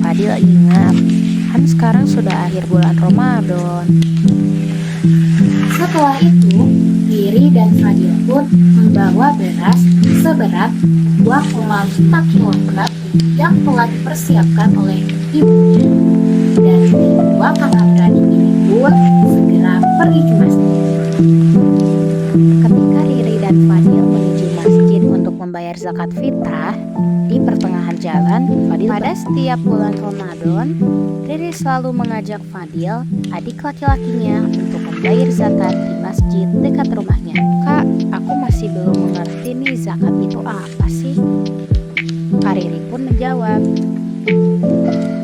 Fadil ingat, kan sekarang sudah akhir bulan Ramadan. Setelah itu, Riri dan Fadil pun membawa beras seberat 2,5 kg yang telah dipersiapkan oleh ibunya. Dan kedua kakak beradik ini pun segera pergi ke masjid. Ketika Riri dan Fadil menuju masjid untuk membayar zakat fitrah, di pertengahan jalan, pada setiap bulan Ramadan, Riri selalu mengajak Fadil, adik laki-lakinya, untuk membayar zakat di masjid dekat rumahnya. Kak, aku masih belum mengerti nih zakat itu apa sih? Kak Riri pun menjawab,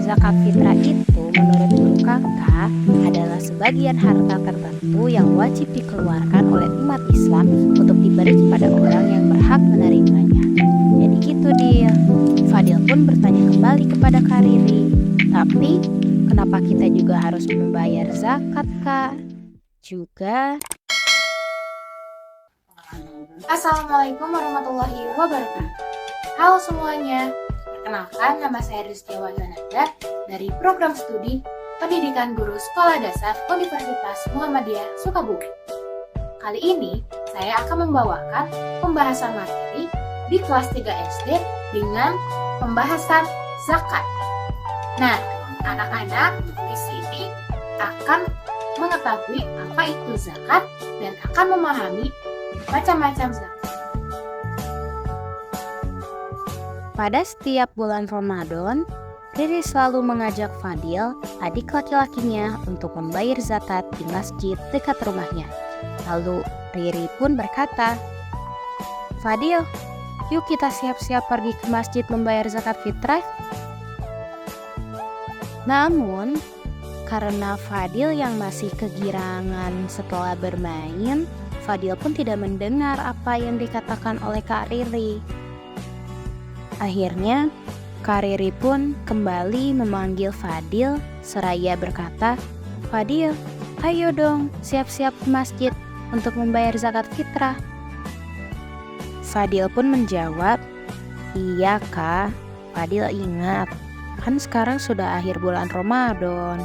zakat fitrah itu menurut guru kakak adalah sebagian harta tertentu yang wajib dikeluarkan oleh umat Islam untuk diberi kepada orang yang berhak menerimanya. Jadi gitu dia. Fadil pun bertanya kembali kepada Kak Riri, tapi kenapa kita juga harus membayar zakat, Kak? Juga. Assalamualaikum warahmatullahi wabarakatuh. Halo semuanya, perkenalkan nama saya Rizky Wazananda dari program studi Pendidikan Guru Sekolah Dasar Universitas Muhammadiyah Sukabumi. Kali ini saya akan membawakan pembahasan materi di kelas 3 SD dengan pembahasan zakat. Nah, anak-anak di sini akan mengetahui apa itu zakat dan akan memahami macam-macam zakat. Pada setiap bulan Ramadan, Riri selalu mengajak Fadil, adik laki-lakinya, untuk membayar zakat di masjid dekat rumahnya. Lalu Riri pun berkata, Fadil, yuk kita siap-siap pergi ke masjid membayar zakat fitrah. Namun, karena Fadil yang masih kegirangan setelah bermain, Fadil pun tidak mendengar apa yang dikatakan oleh Kak Riri. Akhirnya, Kak Riri pun kembali memanggil Fadil seraya berkata, Fadil, ayo dong siap-siap ke masjid untuk membayar zakat fitrah. Fadil pun menjawab, iya Kak, Fadil ingat, kan sekarang sudah akhir bulan Ramadan.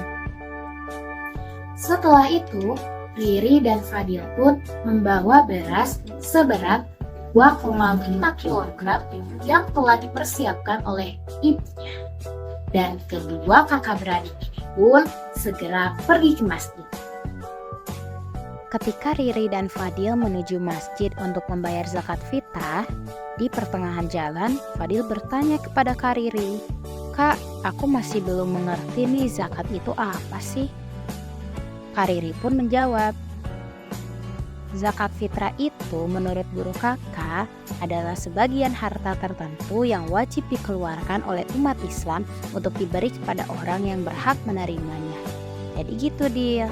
Setelah itu, Riri dan Fadil pun membawa beras seberat 2,5 kg yang telah dipersiapkan oleh ibunya. Dan kedua kakak beradik ini pun segera pergi ke masjid. Ketika Riri dan Fadil menuju masjid untuk membayar zakat fitrah, di pertengahan jalan, Fadil bertanya kepada Kak Riri, Kak, aku masih belum mengerti nih zakat itu apa sih? Kak Riri pun menjawab, zakat fitrah itu menurut guru kakak adalah sebagian harta tertentu yang wajib dikeluarkan oleh umat Islam untuk diberi kepada orang yang berhak menerimanya. Jadi gitu dia.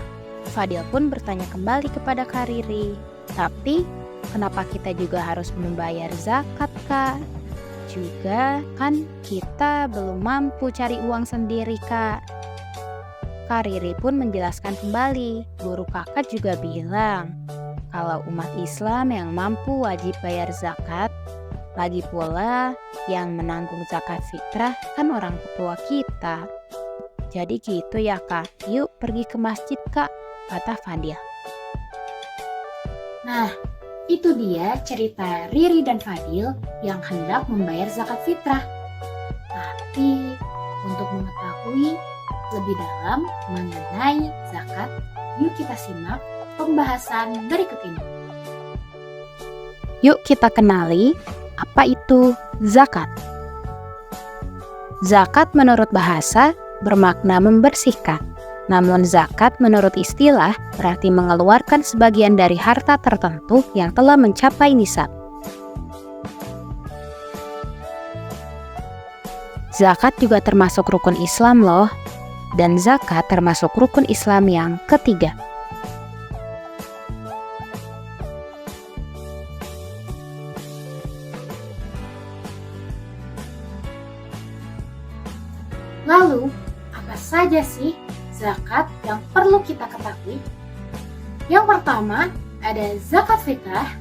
Fadil pun bertanya kembali kepada Kak Riri, tapi kenapa kita juga harus membayar zakat, Kak? Juga kan kita belum mampu cari uang sendiri, Kak. Kak Riri pun menjelaskan kembali, guru kakak juga bilang, kalau umat Islam yang mampu wajib bayar zakat, lagi pula yang menanggung zakat fitrah kan orang tua kita. Jadi gitu ya Kak, yuk pergi ke masjid Kak, kata Fadil. Nah, itu dia cerita Riri dan Fadil yang hendak membayar zakat fitrah. Tapi untuk mengetahui lebih dalam mengenai zakat, yuk kita simak pembahasan berikut ini. Yuk kita kenali apa itu zakat. Zakat menurut bahasa bermakna membersihkan. Namun zakat menurut istilah berarti mengeluarkan sebagian dari harta tertentu yang telah mencapai nisab. Zakat juga termasuk rukun Islam loh. Dan zakat termasuk rukun Islam yang ketiga. Lalu, apa saja sih zakat yang perlu kita ketahui? Yang pertama ada zakat fitrah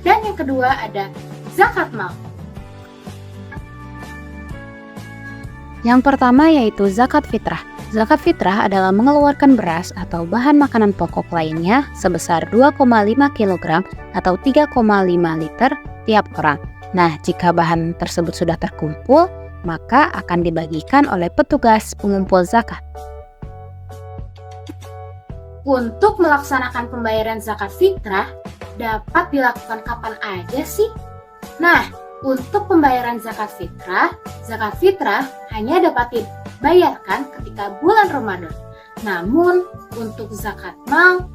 dan yang kedua ada zakat mal. Yang pertama yaitu zakat fitrah. Zakat fitrah adalah mengeluarkan beras atau bahan makanan pokok lainnya sebesar 2,5 kg atau 3,5 liter tiap orang. Nah, jika bahan tersebut sudah terkumpul, maka akan dibagikan oleh petugas pengumpul zakat. Untuk melaksanakan pembayaran zakat fitrah dapat dilakukan kapan aja sih? Nah, untuk pembayaran zakat fitrah hanya dapat dibayarkan ketika bulan Ramadan. Namun, untuk zakat mal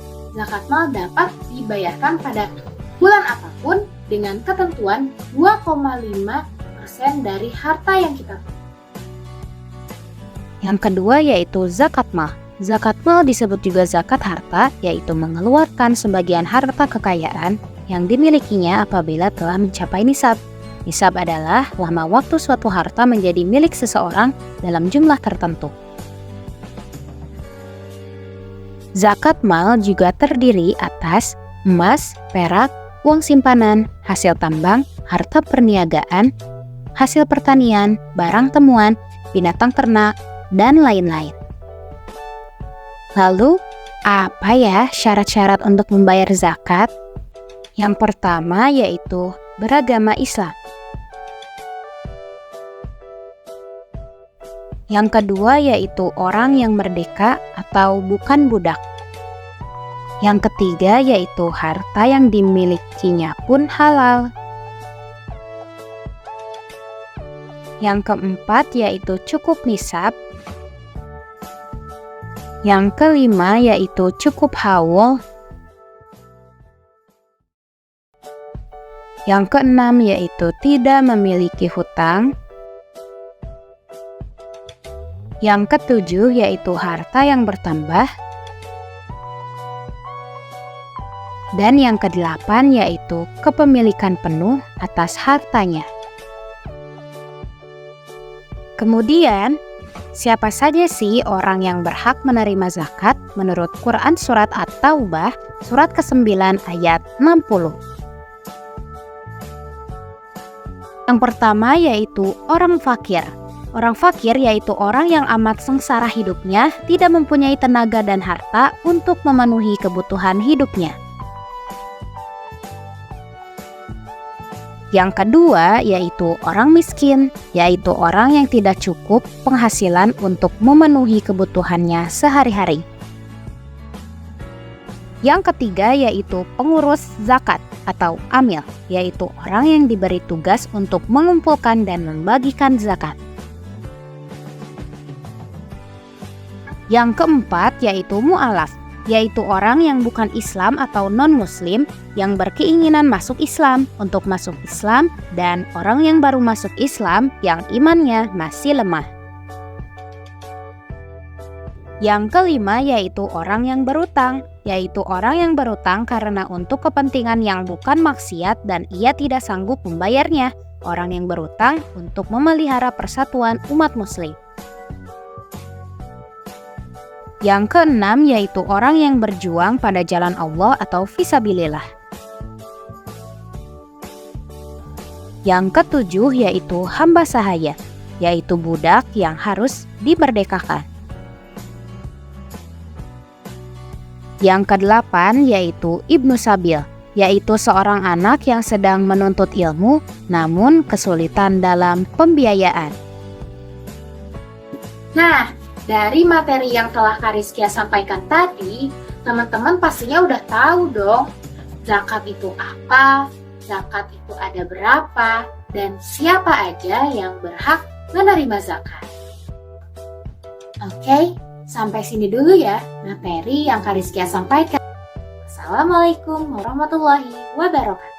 dapat dibayarkan pada bulan apapun dengan ketentuan 2,5% dari harta yang kita punya. Yang kedua yaitu zakat mal. Zakat mal disebut juga zakat harta, yaitu mengeluarkan sebagian harta kekayaan yang dimilikinya apabila telah mencapai nisab. Nisab adalah lama waktu suatu harta menjadi milik seseorang dalam jumlah tertentu. Zakat mal juga terdiri atas emas, perak, uang simpanan, hasil tambang, harta perniagaan, hasil pertanian, barang temuan, binatang ternak, dan lain-lain. Lalu, apa ya syarat-syarat untuk membayar zakat? Yang pertama yaitu beragama Islam. Yang kedua yaitu orang yang merdeka atau bukan budak. Yang ketiga yaitu harta yang dimilikinya pun halal. Yang keempat yaitu cukup nisab. Yang kelima yaitu cukup haul. Yang keenam yaitu tidak memiliki hutang. Yang ketujuh yaitu harta yang bertambah. Dan yang kedelapan yaitu kepemilikan penuh atas hartanya. Kemudian, siapa saja sih orang yang berhak menerima zakat menurut Quran Surat At-Taubah, surat ke-9 ayat 60. Yang pertama yaitu orang fakir. Orang fakir yaitu orang yang amat sengsara hidupnya, tidak mempunyai tenaga dan harta untuk memenuhi kebutuhan hidupnya. Yang kedua yaitu orang miskin, yaitu orang yang tidak cukup penghasilan untuk memenuhi kebutuhannya sehari-hari. Yang ketiga yaitu pengurus zakat atau amil, yaitu orang yang diberi tugas untuk mengumpulkan dan membagikan zakat. Yang keempat yaitu mu'alaf, yaitu orang yang bukan Islam atau non-Muslim yang berkeinginan masuk Islam untuk masuk Islam, dan orang yang baru masuk Islam yang imannya masih lemah. Yang kelima yaitu orang yang berutang, yaitu orang yang berutang karena untuk kepentingan yang bukan maksiat dan ia tidak sanggup membayarnya. Orang yang berutang untuk memelihara persatuan umat muslim. Yang keenam yaitu orang yang berjuang pada jalan Allah atau fisabilillah. Yang ketujuh yaitu hamba sahaya, yaitu budak yang harus dimerdekakan. Yang kedelapan yaitu ibnu sabil, yaitu seorang anak yang sedang menuntut ilmu namun kesulitan dalam pembiayaan. Nah, dari materi yang telah Kak Rizkia sampaikan tadi, teman-teman pastinya udah tahu dong zakat itu apa, zakat itu ada berapa, dan siapa aja yang berhak menerima zakat. Oke, sampai sini dulu ya materi yang Kak Rizkia sampaikan. Assalamualaikum warahmatullahi wabarakatuh.